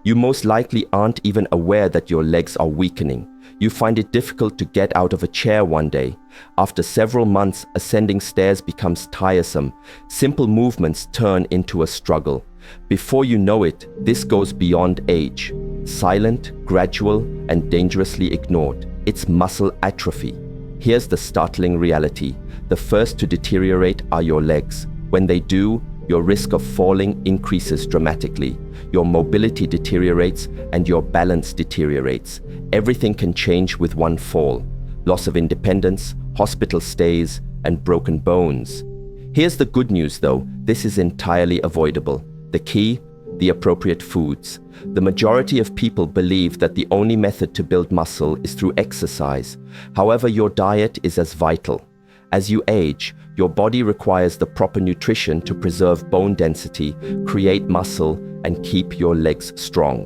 You most likely aren't even aware that your legs are weakening. You find it difficult to get out of a chair one day. After several months, ascending stairs becomes tiresome. Simple movements turn into a struggle. Before you know it, this goes beyond age. Silent, gradual, and dangerously ignored. It's muscle atrophy. Here's the startling reality. The first to deteriorate are your legs. When they do, your risk of falling increases dramatically. Your mobility deteriorates and your balance deteriorates. Everything can change with one fall. Loss of independence, hospital stays, and broken bones. Here's the good news though, this is entirely avoidable. The key? The appropriate foods. The majority of people believe that the only method to build muscle is through exercise. However, your diet is as vital. As you age, your body requires the proper nutrition to preserve bone density, create muscle, and keep your legs strong.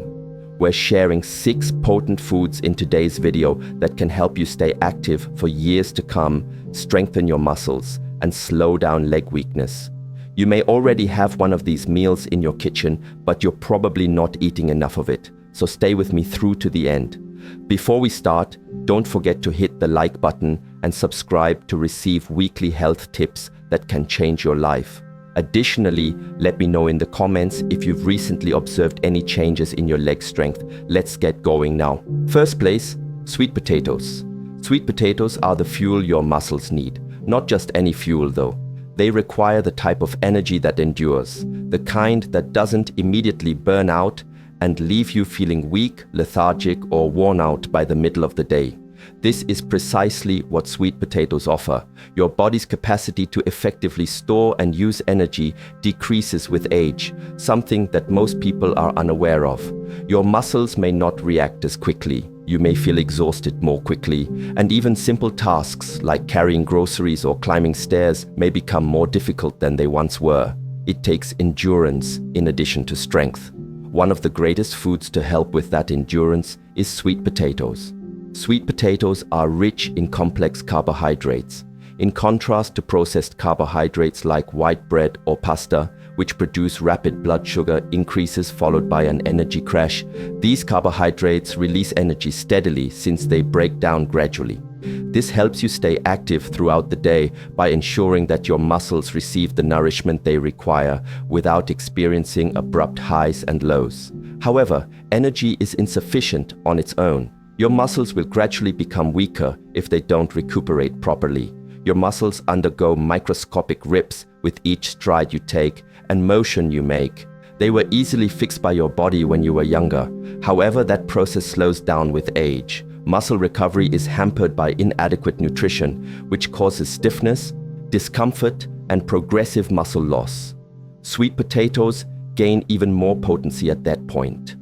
We're sharing 6 potent foods in today's video that can help you stay active for years to come, strengthen your muscles, and slow down leg weakness. You may already have one of these meals in your kitchen, but you're probably not eating enough of it. So stay with me through to the end. Before we start, don't forget to hit the like button and subscribe to receive weekly health tips that can change your life. Additionally, let me know in the comments if you've recently observed any changes in your leg strength. Let's get going now. First place, sweet potatoes. Sweet potatoes are the fuel your muscles need. Not just any fuel though. They require the type of energy that endures, the kind that doesn't immediately burn out and leave you feeling weak, lethargic, or worn out by the middle of the day. This is precisely what sweet potatoes offer. Your body's capacity to effectively store and use energy decreases with age, something that most people are unaware of. Your muscles may not react as quickly. You may feel exhausted more quickly, and even simple tasks like carrying groceries or climbing stairs may become more difficult than they once were. It takes endurance in addition to strength. One of the greatest foods to help with that endurance is sweet potatoes. Sweet potatoes are rich in complex carbohydrates. In contrast to processed carbohydrates like white bread or pasta, which produce rapid blood sugar increases followed by an energy crash, these carbohydrates release energy steadily since they break down gradually. This helps you stay active throughout the day by ensuring that your muscles receive the nourishment they require without experiencing abrupt highs and lows. However, energy is insufficient on its own. Your muscles will gradually become weaker if they don't recuperate properly. Your muscles undergo microscopic rips with each stride you take and motion you make. They were easily fixed by your body when you were younger. However, that process slows down with age. Muscle recovery is hampered by inadequate nutrition, which causes stiffness, discomfort, and progressive muscle loss. Sweet potatoes gain even more potency at that point.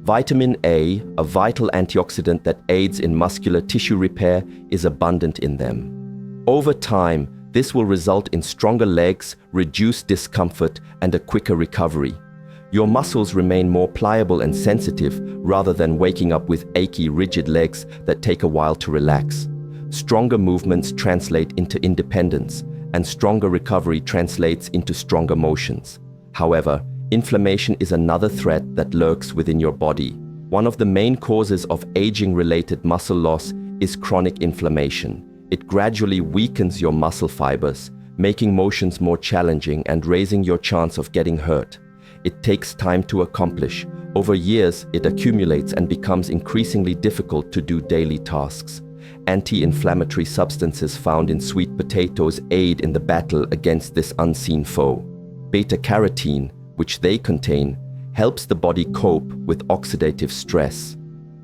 Vitamin A, a vital antioxidant that aids in muscular tissue repair, is abundant in them. Over time, this will result in stronger legs, reduced discomfort, and a quicker recovery. Your muscles remain more pliable and sensitive rather than waking up with achy, rigid legs that take a while to relax. Stronger movements translate into independence, and stronger recovery translates into stronger motions. However, inflammation is another threat that lurks within your body. One of the main causes of aging-related muscle loss is chronic inflammation. It gradually weakens your muscle fibers, making motions more challenging and raising your chance of getting hurt. It takes time to accomplish. Over years, it accumulates and becomes increasingly difficult to do daily tasks. Anti-inflammatory substances found in sweet potatoes aid in the battle against this unseen foe. Beta-carotene, which they contain, helps the body cope with oxidative stress.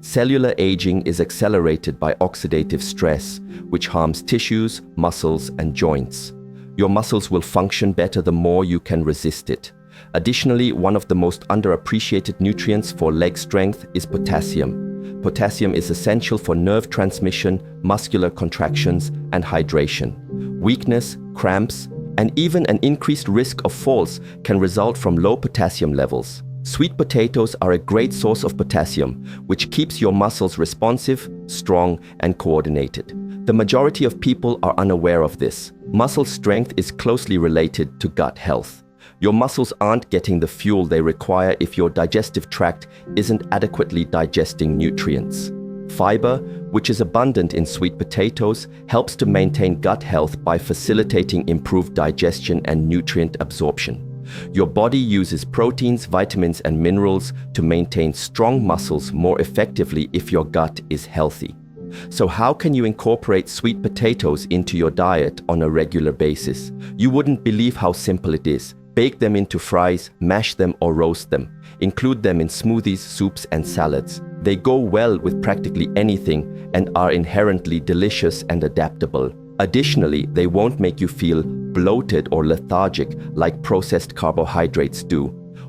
Cellular aging is accelerated by oxidative stress, which harms tissues, muscles, and joints. Your muscles will function better the more you can resist it. Additionally, one of the most underappreciated nutrients for leg strength is potassium. Potassium is essential for nerve transmission, muscular contractions, and hydration. Weakness, cramps, and even an increased risk of falls can result from low potassium levels. Sweet potatoes are a great source of potassium, which keeps your muscles responsive, strong, and coordinated. The majority of people are unaware of this. Muscle strength is closely related to gut health. Your muscles aren't getting the fuel they require if your digestive tract isn't adequately digesting nutrients. Fiber, which is abundant in sweet potatoes, helps to maintain gut health by facilitating improved digestion and nutrient absorption. Your body uses proteins, vitamins, and minerals to maintain strong muscles more effectively if your gut is healthy. So how can you incorporate sweet potatoes into your diet on a regular basis? You wouldn't believe how simple it is. Bake them into fries, mash them or roast them. Include them in smoothies, soups, and salads. They go well with practically anything and are inherently delicious and adaptable. Additionally, they won't make you feel bloated or lethargic like processed carbohydrates do.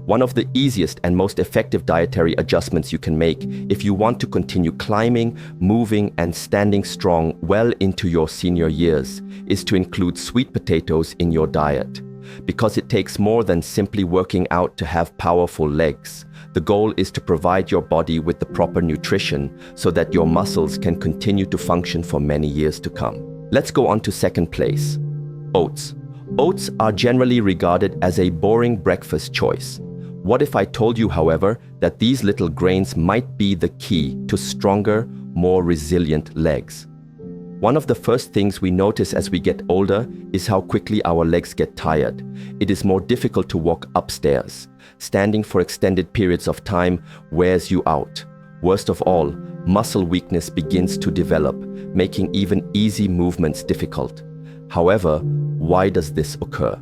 One of the easiest and most effective dietary adjustments you can make if you want to continue climbing, moving, and standing strong well into your senior years is to include sweet potatoes in your diet. Because it takes more than simply working out to have powerful legs. The goal is to provide your body with the proper nutrition so that your muscles can continue to function for many years to come. Let's go on to second place. Oats. Oats are generally regarded as a boring breakfast choice. What if I told you, however, that these little grains might be the key to stronger, more resilient legs? One of the first things we notice as we get older is how quickly our legs get tired. It is more difficult to walk upstairs. Standing for extended periods of time wears you out. Worst of all, muscle weakness begins to develop, making even easy movements difficult. However, why does this occur?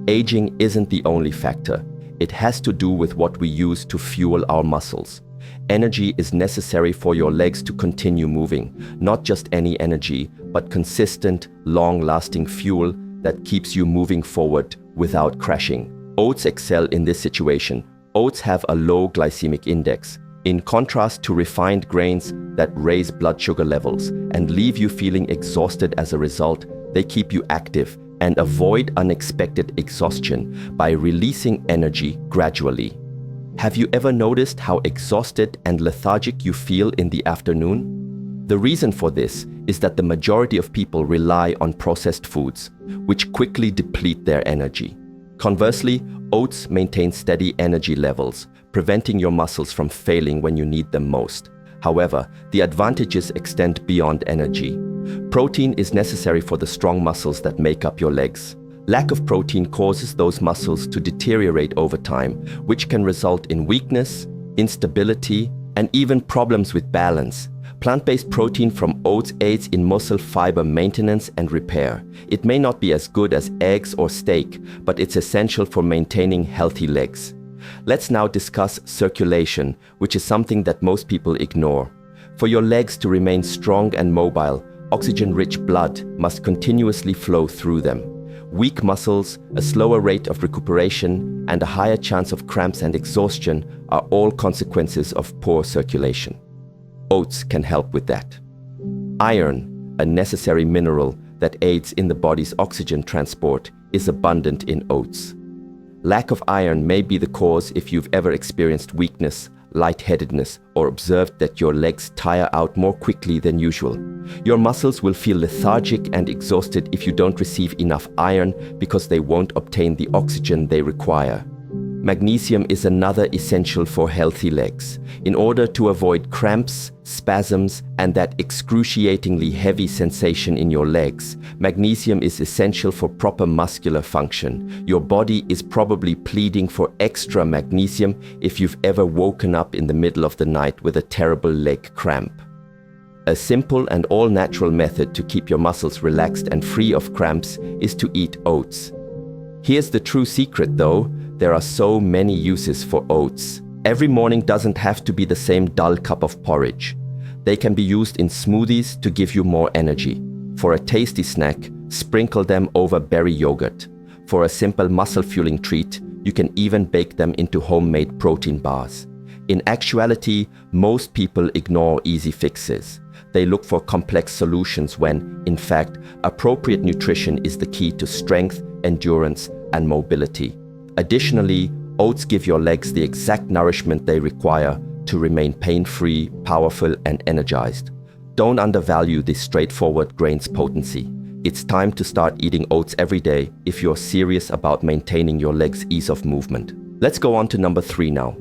Aging isn't the only factor. It has to do with what we use to fuel our muscles. Energy is necessary for your legs to continue moving, not just any energy, but consistent, long-lasting fuel that keeps you moving forward without crashing. Oats excel in this situation. Oats have a low glycemic index, in contrast to refined grains that raise blood sugar levels and leave you feeling exhausted as a result. They keep you active and avoid unexpected exhaustion by releasing energy gradually. Have you ever noticed how exhausted and lethargic you feel in the afternoon? The reason for this is that the majority of people rely on processed foods, which quickly deplete their energy. Conversely, oats maintain steady energy levels, preventing your muscles from failing when you need them most. However, the advantages extend beyond energy. Protein is necessary for the strong muscles that make up your legs. Lack of protein causes those muscles to deteriorate over time, which can result in weakness, instability, and even problems with balance. Plant-based protein from oats aids in muscle fiber maintenance and repair. It may not be as good as eggs or steak, but it's essential for maintaining healthy legs. Let's now discuss circulation, which is something that most people ignore. For your legs to remain strong and mobile, oxygen-rich blood must continuously flow through them. Weak muscles, a slower rate of recuperation, and a higher chance of cramps and exhaustion are all consequences of poor circulation. Oats can help with that. Iron, a necessary mineral that aids in the body's oxygen transport, is abundant in oats. Lack of iron may be the cause if you've ever experienced weakness, lightheadedness, or observed that your legs tire out more quickly than usual. Your muscles will feel lethargic and exhausted if you don't receive enough iron because they won't obtain the oxygen they require. Magnesium is another essential for healthy legs. In order to avoid cramps, spasms, and that excruciatingly heavy sensation in your legs, magnesium is essential for proper muscular function. Your body is probably pleading for extra magnesium if you've ever woken up in the middle of the night with a terrible leg cramp. A simple and all-natural method to keep your muscles relaxed and free of cramps is to eat oats. Here's the true secret though. There are so many uses for oats. Every morning doesn't have to be the same dull cup of porridge. They can be used in smoothies to give you more energy. For a tasty snack, sprinkle them over berry yogurt. For a simple muscle-fueling treat, you can even bake them into homemade protein bars. In actuality, most people ignore easy fixes. They look for complex solutions when, in fact, appropriate nutrition is the key to strength, endurance, and mobility. Additionally, oats give your legs the exact nourishment they require to remain pain-free, powerful, and energized. Don't undervalue this straightforward grain's potency. It's time to start eating oats every day if you're serious about maintaining your legs' ease of movement. Let's go on to number 3 now.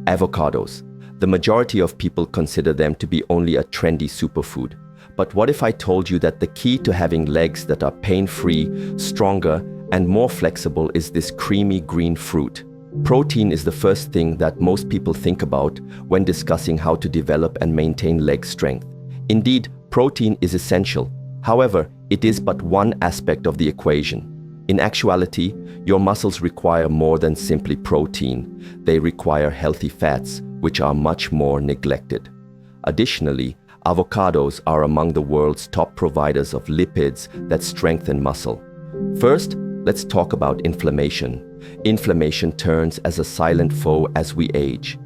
Avocados. The majority of people consider them to be only a trendy superfood. But what if I told you that the key to having legs that are pain-free, stronger, and more flexible is this creamy green fruit? Protein is the first thing that most people think about when discussing how to develop and maintain leg strength. Indeed, protein is essential. However, it is but one aspect of the equation. In actuality, your muscles require more than simply protein. They require healthy fats, which are much more neglected. Additionally, avocados are among the world's top providers of lipids that strengthen muscle. First, let's talk about inflammation. Inflammation turns as a silent foe as we age.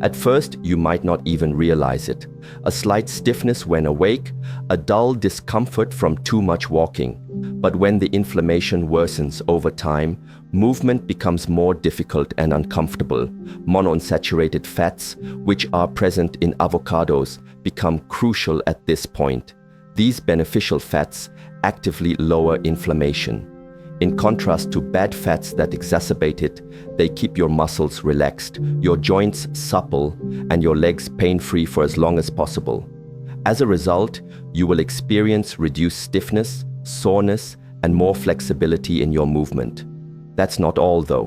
At first, you might not even realize it. A slight stiffness when awake, a dull discomfort from too much walking. But when the inflammation worsens over time, movement becomes more difficult and uncomfortable. Monounsaturated fats, which are present in avocados, become crucial at this point. These beneficial fats actively lower inflammation. In contrast to bad fats that exacerbate it, they keep your muscles relaxed, your joints supple, and your legs pain-free for as long as possible. As a result, you will experience reduced stiffness, soreness, and more flexibility in your movement. That's not all, though.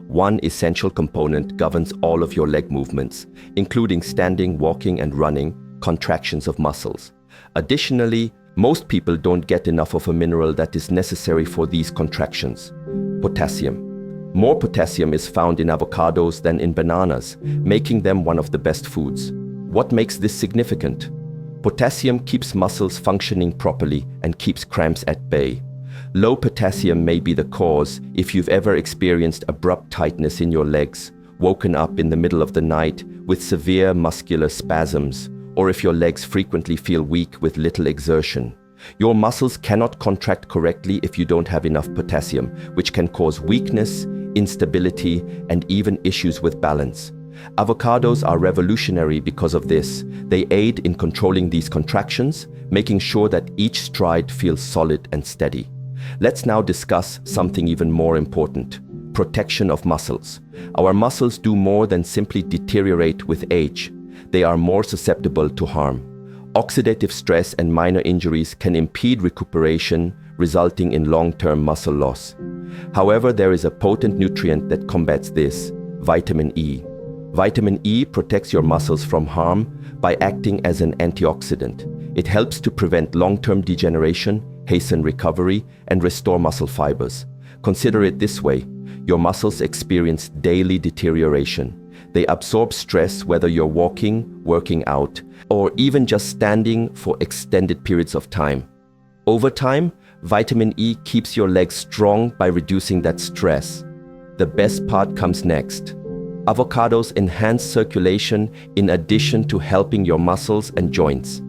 One essential component governs all of your leg movements, including standing, walking, and running, contractions of muscles. Additionally, most people don't get enough of a mineral that is necessary for these contractions: potassium. More potassium is found in avocados than in bananas, making them one of the best foods. What makes this significant? Potassium keeps muscles functioning properly and keeps cramps at bay. Low potassium may be the cause if you've ever experienced abrupt tightness in your legs, woken up in the middle of the night with severe muscular spasms, or if your legs frequently feel weak with little exertion. Your muscles cannot contract correctly if you don't have enough potassium, which can cause weakness, instability, and even issues with balance. Avocados are revolutionary because of this. They aid in controlling these contractions, making sure that each stride feels solid and steady. Let's now discuss something even more important: protection of muscles. Our muscles do more than simply deteriorate with age. They are more susceptible to harm. Oxidative stress and minor injuries can impede recuperation, resulting in long-term muscle loss. However, there is a potent nutrient that combats this: vitamin E. Vitamin E protects your muscles from harm by acting as an antioxidant. It helps to prevent long-term degeneration, hasten recovery, and restore muscle fibers. Consider it this way: your muscles experience daily deterioration. They absorb stress whether you're walking, working out, or even just standing for extended periods of time. Over time, vitamin E keeps your legs strong by reducing that stress. The best part comes next. Avocados enhance circulation in addition to helping your muscles and joints.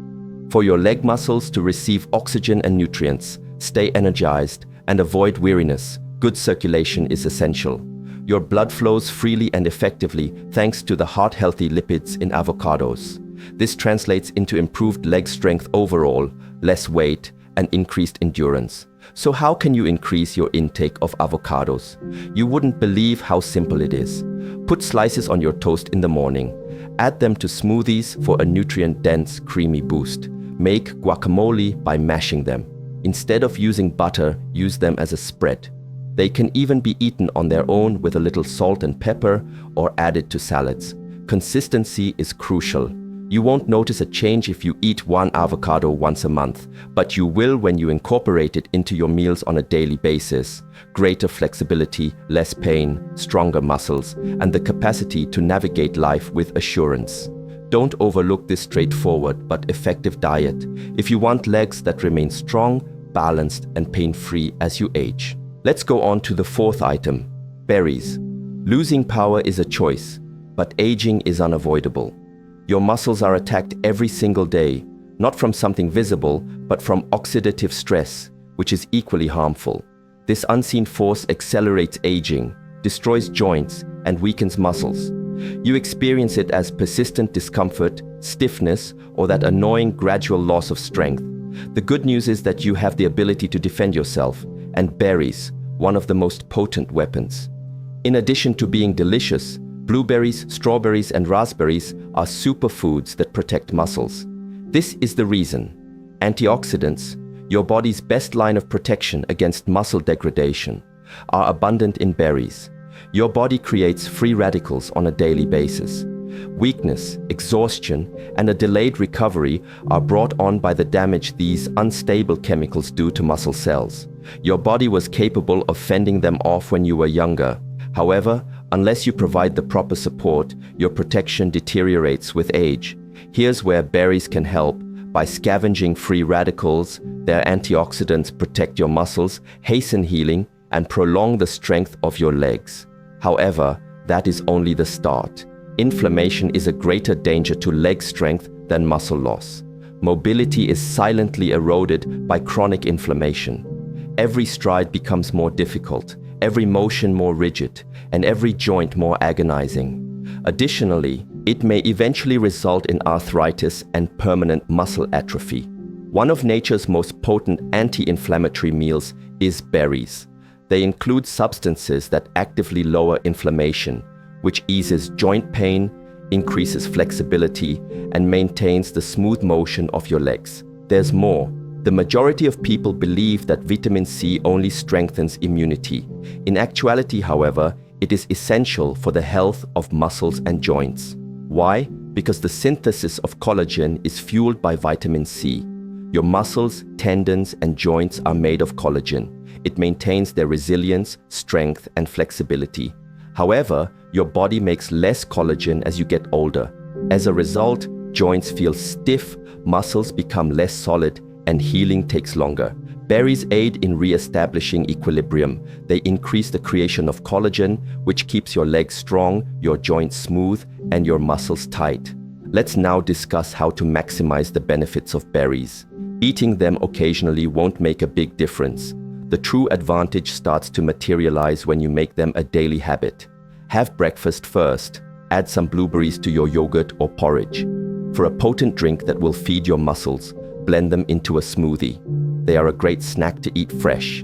For your leg muscles to receive oxygen and nutrients, stay energized, and avoid weariness, good circulation is essential. Your blood flows freely and effectively thanks to the heart-healthy lipids in avocados. This translates into improved leg strength overall, less weight, and increased endurance. So how can you increase your intake of avocados? You wouldn't believe how simple it is. Put slices on your toast in the morning. Add them to smoothies for a nutrient-dense, creamy boost. Make guacamole by mashing them. Instead of using butter, use them as a spread. They can even be eaten on their own with a little salt and pepper or added to salads. Consistency is crucial. You won't notice a change if you eat one avocado once a month, but you will when you incorporate it into your meals on a daily basis. Greater flexibility, less pain, stronger muscles, and the capacity to navigate life with assurance. Don't overlook this straightforward but effective diet if you want legs that remain strong, balanced, and pain-free as you age. Let's go on to the fourth item: berries. Losing power is a choice, but aging is unavoidable. Your muscles are attacked every single day, not from something visible, but from oxidative stress, which is equally harmful. This unseen force accelerates aging, destroys joints, and weakens muscles. You experience it as persistent discomfort, stiffness, or that annoying gradual loss of strength. The good news is that you have the ability to defend yourself, and berries, one of the most potent weapons. In addition to being delicious, blueberries, strawberries, and raspberries are superfoods that protect muscles. This is the reason. Antioxidants, your body's best line of protection against muscle degradation, are abundant in berries. Your body creates free radicals on a daily basis. Weakness, exhaustion, and a delayed recovery are brought on by the damage these unstable chemicals do to muscle cells. Your body was capable of fending them off when you were younger. However, unless you provide the proper support, your protection deteriorates with age. Here's where berries can help. By scavenging free radicals, their antioxidants protect your muscles, hasten healing, and prolong the strength of your legs. However, that is only the start. Inflammation is a greater danger to leg strength than muscle loss. Mobility is silently eroded by chronic inflammation. Every stride becomes more difficult, every motion more rigid, and every joint more agonizing. Additionally, it may eventually result in arthritis and permanent muscle atrophy. One of nature's most potent anti-inflammatory meals is berries. They include substances that actively lower inflammation, which eases joint pain, increases flexibility, and maintains the smooth motion of your legs. There's more. The majority of people believe that vitamin C only strengthens immunity. In actuality, however, it is essential for the health of muscles and joints. Why? Because the synthesis of collagen is fueled by vitamin C. Your muscles, tendons, and joints are made of collagen. It maintains their resilience, strength, and flexibility. However, your body makes less collagen as you get older. As a result, joints feel stiff, muscles become less solid, and healing takes longer. Berries aid in re-establishing equilibrium. They increase the creation of collagen, which keeps your legs strong, your joints smooth, and your muscles tight. Let's now discuss how to maximize the benefits of berries. Eating them occasionally won't make a big difference. The true advantage starts to materialize when you make them a daily habit. Have breakfast first. Add some blueberries to your yogurt or porridge. For a potent drink that will feed your muscles, blend them into a smoothie. They are a great snack to eat fresh.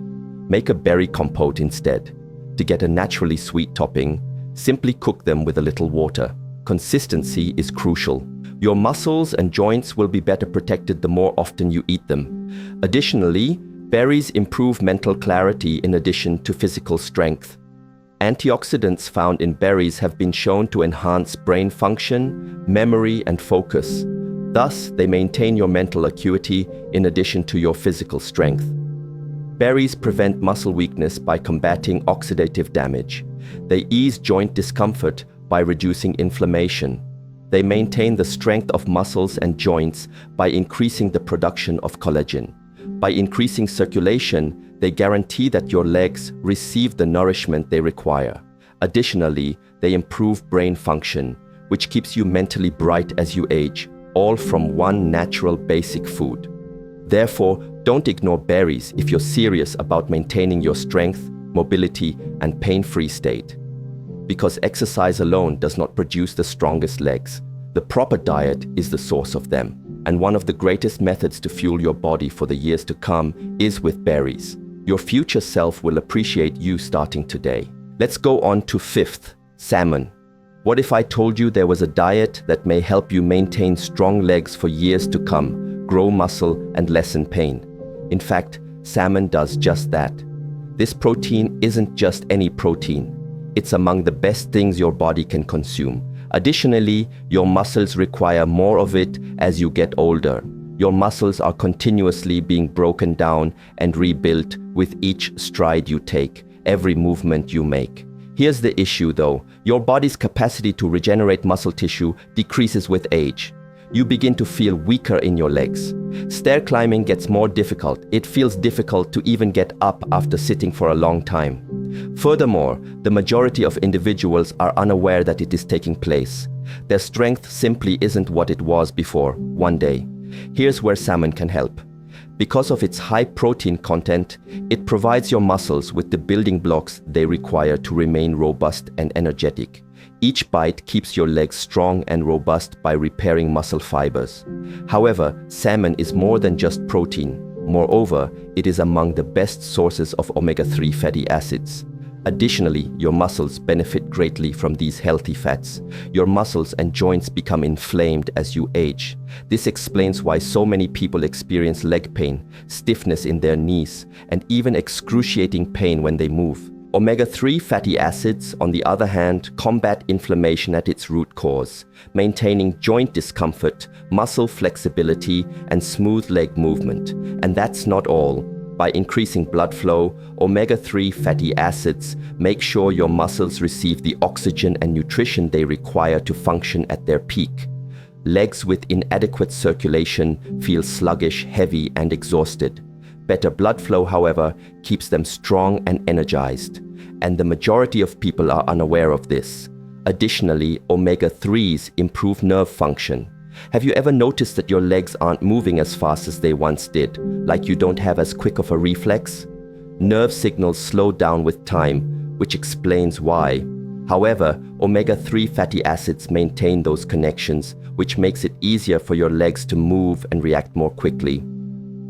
Make a berry compote instead. To get a naturally sweet topping, simply cook them with a little water. Consistency is crucial. Your muscles and joints will be better protected the more often you eat them. Additionally, berries improve mental clarity in addition to physical strength. Antioxidants found in berries have been shown to enhance brain function, memory, and focus. Thus, they maintain your mental acuity in addition to your physical strength. Berries prevent muscle weakness by combating oxidative damage. They ease joint discomfort by reducing inflammation. They maintain the strength of muscles and joints by increasing the production of collagen. By increasing circulation, they guarantee that your legs receive the nourishment they require. Additionally, they improve brain function, which keeps you mentally bright as you age, all from one natural basic food. Therefore, don't ignore berries if you're serious about maintaining your strength, mobility, and pain-free state. Because exercise alone does not produce the strongest legs. The proper diet is the source of them. And one of the greatest methods to fuel your body for the years to come is with berries. Your future self will appreciate you starting today. Let's go on to fifth, salmon. What if I told you there was a diet that may help you maintain strong legs for years to come, grow muscle, and lessen pain? In fact, salmon does just that. This protein isn't just any protein. It's among the best things your body can consume. Additionally, your muscles require more of it as you get older. Your muscles are continuously being broken down and rebuilt with each stride you take, every movement you make. Here's the issue though, your body's capacity to regenerate muscle tissue decreases with age. You begin to feel weaker in your legs. Stair climbing gets more difficult. It feels difficult to even get up after sitting for a long time. Furthermore, the majority of individuals are unaware that it is taking place. Their strength simply isn't what it was before, one day. Here's where salmon can help. Because of its high protein content, it provides your muscles with the building blocks they require to remain robust and energetic. Each bite keeps your legs strong and robust by repairing muscle fibers. However, salmon is more than just protein. Moreover, it is among the best sources of omega-3 fatty acids. Additionally, your muscles benefit greatly from these healthy fats. Your muscles and joints become inflamed as you age. This explains why so many people experience leg pain, stiffness in their knees, and even excruciating pain when they move. Omega-3 fatty acids, on the other hand, combat inflammation at its root cause, maintaining joint discomfort, muscle flexibility, and smooth leg movement. And that's not all. By increasing blood flow, omega-3 fatty acids make sure your muscles receive the oxygen and nutrition they require to function at their peak. Legs with inadequate circulation feel sluggish, heavy, and exhausted. Better blood flow, however, keeps them strong and energized, and the majority of people are unaware of this. Additionally, omega-3s improve nerve function. Have you ever noticed that your legs aren't moving as fast as they once did, like you don't have as quick of a reflex? Nerve signals slow down with time, which explains why. However, omega-3 fatty acids maintain those connections, which makes it easier for your legs to move and react more quickly.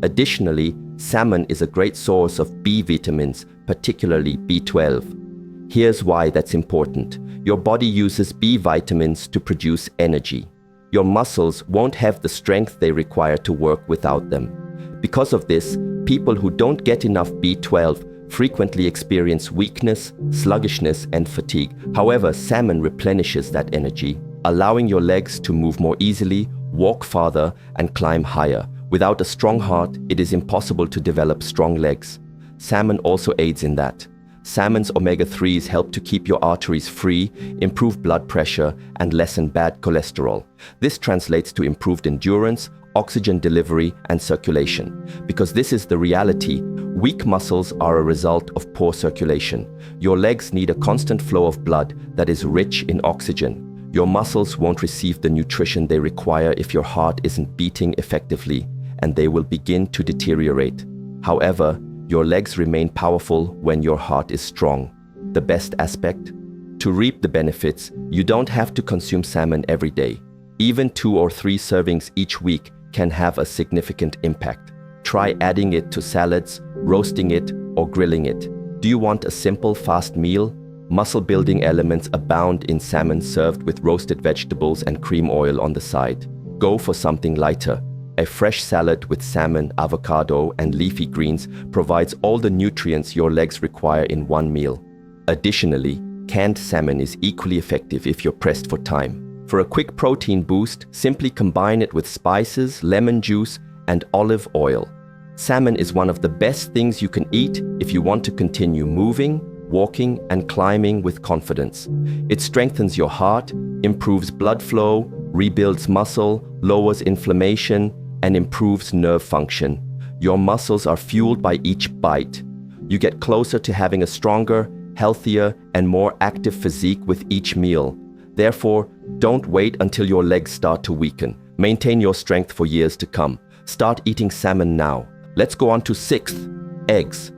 Additionally, salmon is a great source of B vitamins, particularly B12. Here's why that's important. Your body uses B vitamins to produce energy. Your muscles won't have the strength they require to work without them. Because of this, people who don't get enough B12 frequently experience weakness, sluggishness, and fatigue. However, salmon replenishes that energy, allowing your legs to move more easily, walk farther, and climb higher. Without a strong heart, it is impossible to develop strong legs. Salmon also aids in that. Salmon's omega-3s help to keep your arteries free, improve blood pressure, and lessen bad cholesterol. This translates to improved endurance, oxygen delivery, and circulation. Because this is the reality, weak muscles are a result of poor circulation. Your legs need a constant flow of blood that is rich in oxygen. Your muscles won't receive the nutrition they require if your heart isn't beating effectively, and they will begin to deteriorate. However, your legs remain powerful when your heart is strong. The best aspect? To reap the benefits, you don't have to consume salmon every day. Even 2 or 3 servings each week can have a significant impact. Try adding it to salads, roasting it, or grilling it. Do you want a simple, fast meal? Muscle-building elements abound in salmon served with roasted vegetables and cream oil on the side. Go for something lighter. A fresh salad with salmon, avocado, and leafy greens provides all the nutrients your legs require in one meal. Additionally, canned salmon is equally effective if you're pressed for time. For a quick protein boost, simply combine it with spices, lemon juice, and olive oil. Salmon is one of the best things you can eat if you want to continue moving, walking, and climbing with confidence. It strengthens your heart, improves blood flow, rebuilds muscle, lowers inflammation, and improves nerve function. Your muscles are fueled by each bite. You get closer to having a stronger, healthier, and more active physique with each meal. Therefore, don't wait until your legs start to weaken. Maintain your strength for years to come. Start eating salmon now. Let's go on to 6th, eggs.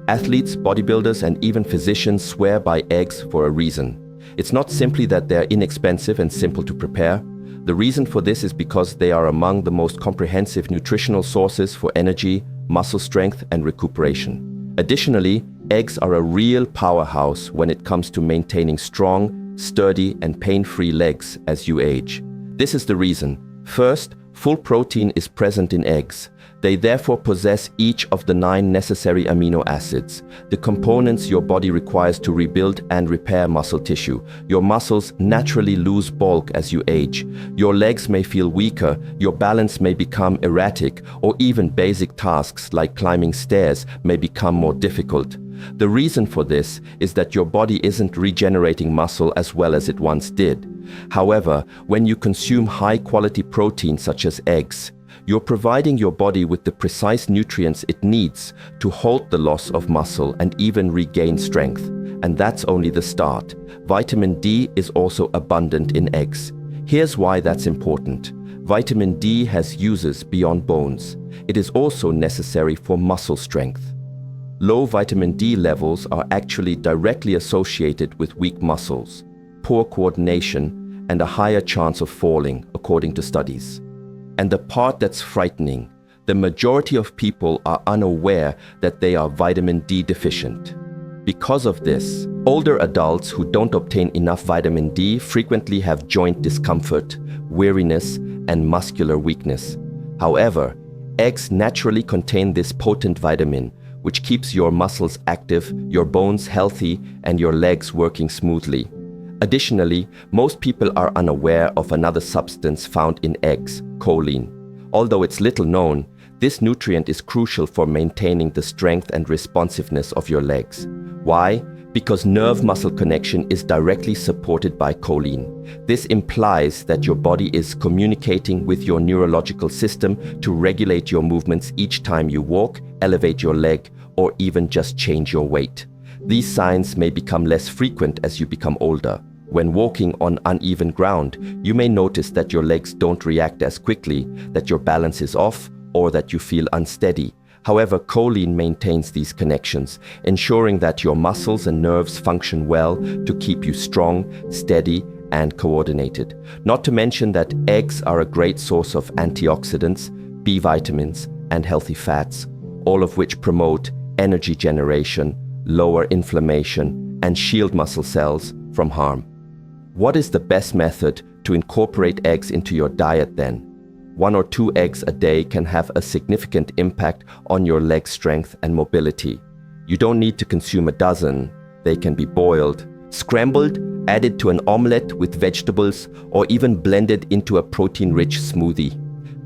Athletes, bodybuilders, and even physicians swear by eggs for a reason. It's not simply that they're inexpensive and simple to prepare. The reason for this is because they are among the most comprehensive nutritional sources for energy, muscle strength, and recuperation. Additionally, eggs are a real powerhouse when it comes to maintaining strong, sturdy, and pain-free legs as you age. This is the reason. First, full protein is present in eggs. They therefore possess each of the 9 necessary amino acids, the components your body requires to rebuild and repair muscle tissue. Your muscles naturally lose bulk as you age. Your legs may feel weaker, your balance may become erratic, or even basic tasks like climbing stairs may become more difficult. The reason for this is that your body isn't regenerating muscle as well as it once did. However, when you consume high-quality protein such as eggs, you're providing your body with the precise nutrients it needs to halt the loss of muscle and even regain strength. And that's only the start. Vitamin D is also abundant in eggs. Here's why that's important. Vitamin D has uses beyond bones. It is also necessary for muscle strength. Low vitamin D levels are actually directly associated with weak muscles. poor coordination and a higher chance of falling, according to studies. And the part that's frightening, the majority of people are unaware that they are vitamin D deficient. Because of this, older adults who don't obtain enough vitamin D frequently have joint discomfort, weariness, and muscular weakness. However, eggs naturally contain this potent vitamin, which keeps your muscles active, your bones healthy, and your legs working smoothly. Additionally, most people are unaware of another substance found in eggs, choline. Although it's little known, this nutrient is crucial for maintaining the strength and responsiveness of your legs. Why? Because nerve-muscle connection is directly supported by choline. This implies that your body is communicating with your neurological system to regulate your movements each time you walk, elevate your leg, or even just change your weight. These signs may become less frequent as you become older. When walking on uneven ground, you may notice that your legs don't react as quickly, that your balance is off, or that you feel unsteady. However, choline maintains these connections, ensuring that your muscles and nerves function well to keep you strong, steady, and coordinated. Not to mention that eggs are a great source of antioxidants, B vitamins, and healthy fats, all of which promote energy generation, lower inflammation, and shield muscle cells from harm. What is the best method to incorporate eggs into your diet then? 1 or 2 eggs a day can have a significant impact on your leg strength and mobility. You don't need to consume a dozen. They can be boiled, scrambled, added to an omelette with vegetables, or even blended into a protein-rich smoothie.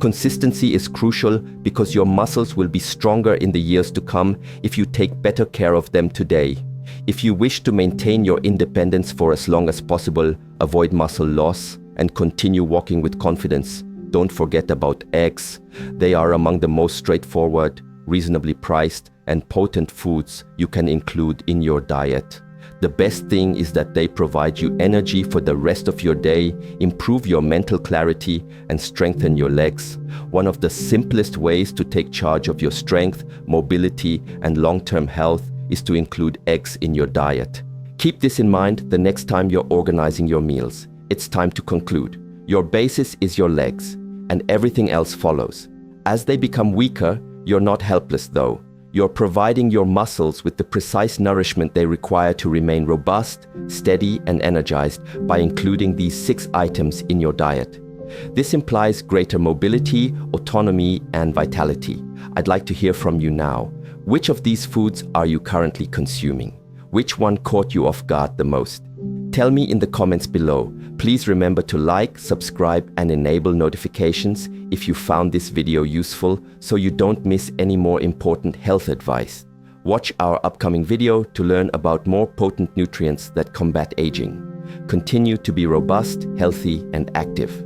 Consistency is crucial because your muscles will be stronger in the years to come if you take better care of them today. If you wish to maintain your independence for as long as possible, avoid muscle loss, and continue walking with confidence, don't forget about eggs. They are among the most straightforward, reasonably priced, and potent foods you can include in your diet. The best thing is that they provide you energy for the rest of your day, improve your mental clarity, and strengthen your legs. One of the simplest ways to take charge of your strength, mobility, and long-term health is to include eggs in your diet. Keep this in mind the next time you're organizing your meals. It's time to conclude. Your basis is your legs, and everything else follows. As they become weaker, you're not helpless though. You're providing your muscles with the precise nourishment they require to remain robust, steady, and energized by including these 6 items in your diet. This implies greater mobility, autonomy, and vitality. I'd like to hear from you now. Which of these foods are you currently consuming? Which one caught you off guard the most? Tell me in the comments below. Please remember to like, subscribe, and enable notifications if you found this video useful so you don't miss any more important health advice. Watch our upcoming video to learn about more potent nutrients that combat aging. Continue to be robust, healthy, and active.